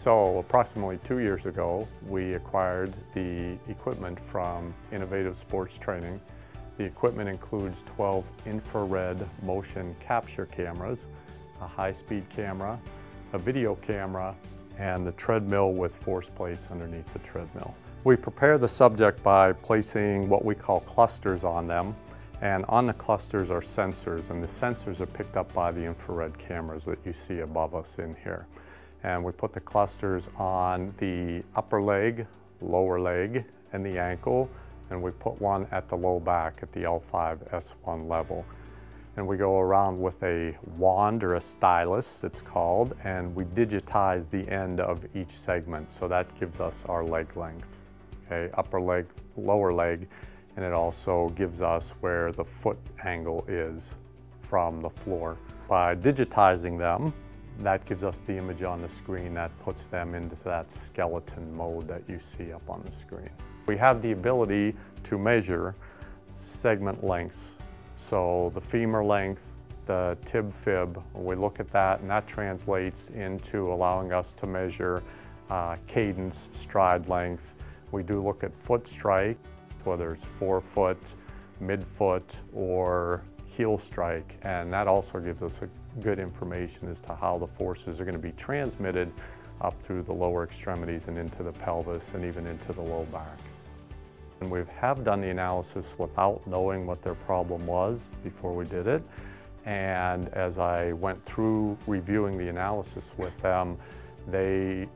So approximately 2 years ago, we acquired the equipment from Innovative Sports Training. The equipment includes 12 infrared motion capture cameras, a high-speed camera, a video camera, and the treadmill with force plates underneath the treadmill. We prepare the subject by placing what we call clusters on them, and on the clusters are sensors, and the sensors are picked up by the infrared cameras that you see above us in here. And we put the clusters on the upper leg, lower leg, and the ankle, and we put one at the low back at the L5-S1 level. And we go around with a wand or a stylus, it's called, and we digitize the end of each segment, so that gives us our leg length. Okay, upper leg, lower leg, and it also gives us where the foot angle is from the floor. By digitizing them, that gives us the image on the screen that puts them into that skeleton mode that you see up on the screen. We have the ability to measure segment lengths. So the femur length, the tib fib, we look at that, and that translates into allowing us to measure cadence, stride length. We do look at foot strike, whether it's forefoot, midfoot, or heel strike, and that also gives us a good information as to how the forces are going to be transmitted up through the lower extremities and into the pelvis and even into the low back. And we have done the analysis without knowing what their problem was before we did it, and as I went through reviewing the analysis with them, they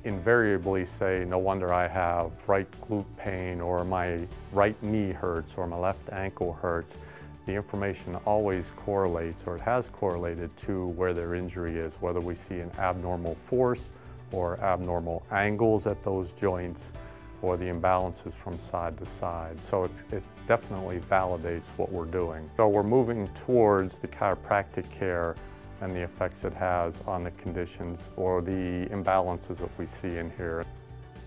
invariably say, no wonder I have right glute pain, or my right knee hurts, or my left ankle hurts. The information always correlates, or it has correlated to where their injury is, whether we see an abnormal force or abnormal angles at those joints, or the imbalances from side to side. So it definitely validates what we're doing. So we're moving towards the chiropractic care and the effects it has on the conditions or the imbalances that we see in here.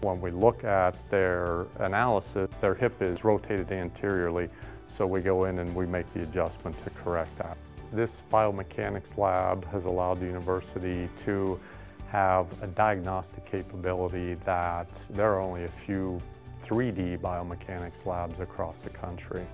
When we look at their analysis, their hip is rotated anteriorly, so we go in and we make the adjustment to correct that. This biomechanics lab has allowed the university to have a diagnostic capability that there are only a few 3D biomechanics labs across the country.